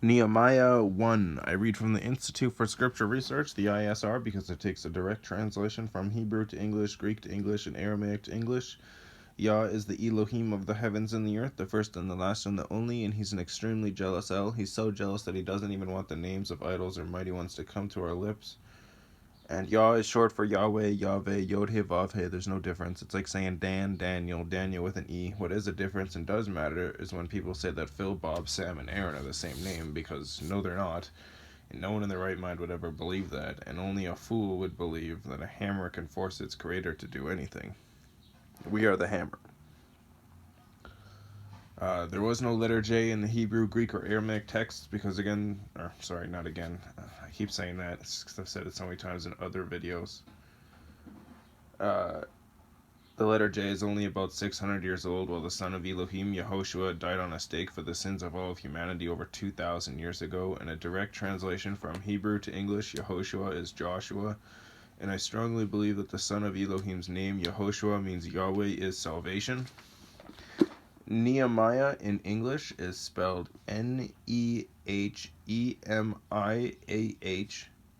Nehemiah 1. I read from the Institute for Scripture Research, the ISR, because it takes a direct translation from Hebrew to English, Greek to English, and Aramaic to English. Yah is the Elohim of the heavens and the earth, the first and the last and the only, and he's an extremely jealous El. He's so jealous that he doesn't even want the names of idols or mighty ones to come to our lips. And Yah is short for YahWeh, Yahweh, Yod-He, Vav-He. There's no difference. It's like saying Dan, Daniel, Daniel with an E. What is a difference and does matter is when people say that Phil, Bob, Sam, and Aaron are the same name, because no, they're not. And no one in their right mind would ever believe that, and only a fool would believe that a hammer can force its creator to do anything. We are the hammer. There was no letter J in the Hebrew, Greek, or Aramaic texts because not again. I keep saying that because I've said it so many times in other videos. The letter J is only about 600 years old, while the son of Elohim, Yehoshua, died on a stake for the sins of all of humanity over 2,000 years ago. In a direct translation from Hebrew to English, Yehoshua is Joshua, and I strongly believe that the son of Elohim's name, Yehoshua, means Yahweh is salvation. Nehemiah in English is spelled Nehemiah,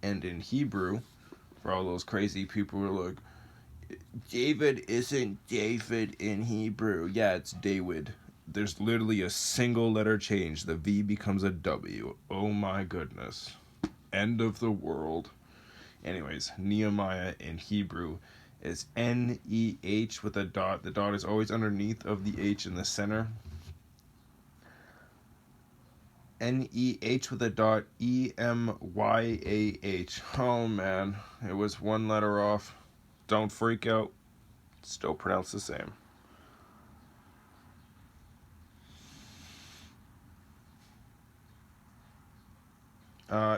and in Hebrew, for all those crazy people who are like, David isn't David in Hebrew. Yeah, it's David. There's literally a single letter change. The V becomes a W. Oh my goodness. End of the world. Anyways, Nehemiah in Hebrew is N-E-H with a dot. The dot is always underneath of the H in the center. N-E-H with a dot, E-M-Y-A-H. Oh man, it was one letter off. Don't freak out. Still pronounced the same.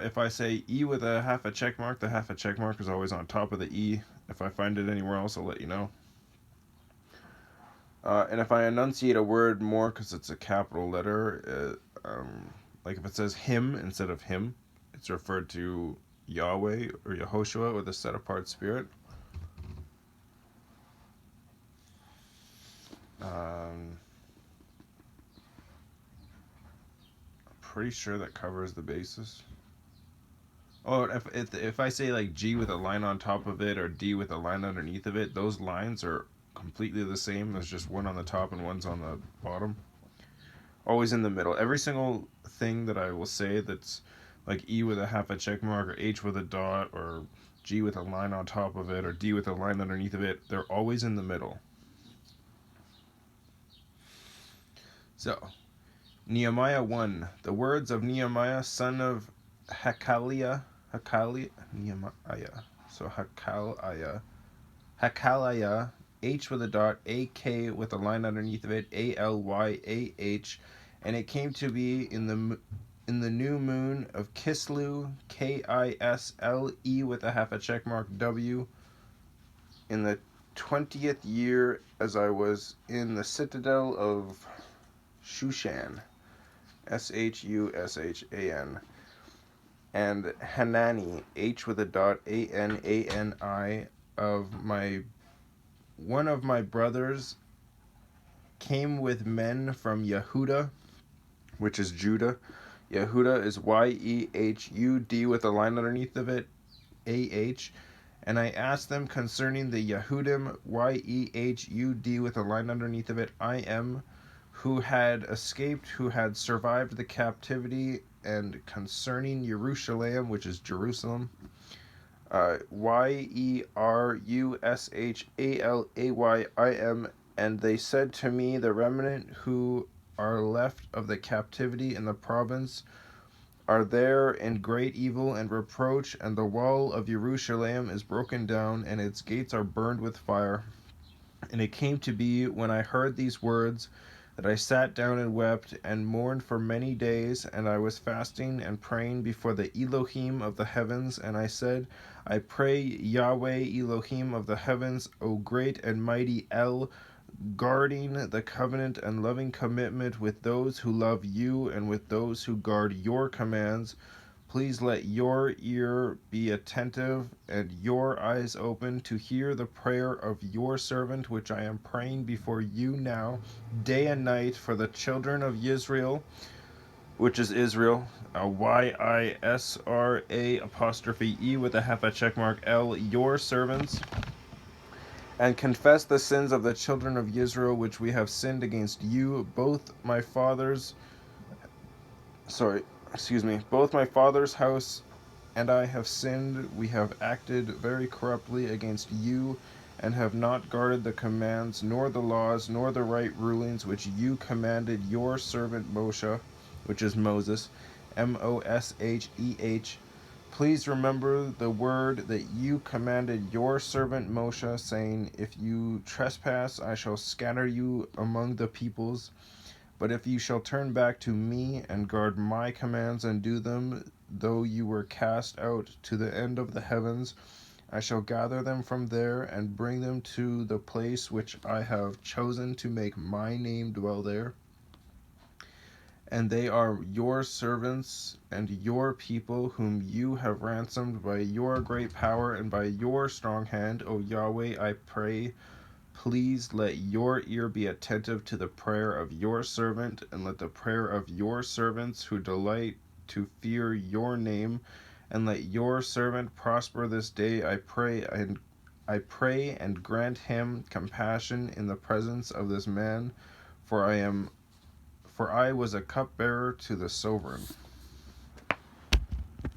If I say E with a half a check mark, the half a check mark is always on top of the E. If I find it anywhere else, I'll let you know. And if I enunciate a word more because it's a capital letter, like if it says him instead of him, it's referred to YahWeh or Yehoshua with a set apart spirit. I'm pretty sure that covers the basis. Oh, if I say like G with a line on top of it or D with a line underneath of it, those lines are completely the same. There's just one on the top and one's on the bottom. Always in the middle. Every single thing that I will say that's like E with a half a check mark or H with a dot or G with a line on top of it or D with a line underneath of it, they're always in the middle. So, Nehemiah 1. The words of Nehemiah, son of Hakaliah, Nehemiah. So Hakaliah, H with a dot, A-K with a line underneath of it, A-L-Y-A-H, and it came to be in the new moon of Kislew, K-I-S-L-E with a half a check mark, W, in the 20th year as I was in the citadel of Shushan, S-H-U-S-H-A-N, and Hanani, H with a dot, A-N-A-N-I, one of my brothers came with men from Yehuda, which is Judah. Yehuda is Y-E-H-U-D with a line underneath of it, A-H. And I asked them concerning the Yehudim, Y-E-H-U-D with a line underneath of it, I-M, who had escaped, who had survived the captivity, and concerning Jerusalem, which is Jerusalem, Yerushalaym, and they said to me, the remnant who are left of the captivity in the province are there in great evil and reproach, and the wall of Jerusalem is broken down, and its gates are burned with fire. And it came to be, when I heard these words, that I sat down and wept and mourned for many days, and I was fasting and praying before the Elohim of the heavens, and I said, I pray YahWeh Elohim of the heavens, O great and mighty El, guarding the covenant and loving commitment with those who love you and with those who guard your commands, please let your ear be attentive and your eyes open to hear the prayer of your servant, which I am praying before you now, day and night, for the children of Israel, which is Israel, YISRA apostrophe E with a half a check mark L, your servants, and confess the sins of the children of Israel which we have sinned against you, both my father's house and I have sinned. We have acted very corruptly against you, and have not guarded the commands, nor the laws, nor the right rulings which you commanded your servant Moshe, which is Moses, Mosheh. Please remember the word that you commanded your servant Moshe, saying, if you trespass, I shall scatter you among the peoples. But if you shall turn back to me and guard my commands and do them, though you were cast out to the end of the heavens, I shall gather them from there and bring them to the place which I have chosen to make my name dwell there. And they are your servants and your people, whom you have ransomed by your great power and by your strong hand. O Yahweh, I pray, please let your ear be attentive to the prayer of your servant, and let the prayer of your servants who delight to fear your name, and let your servant prosper this day, I pray and grant him compassion in the presence of this man, for I was a cupbearer to the sovereign.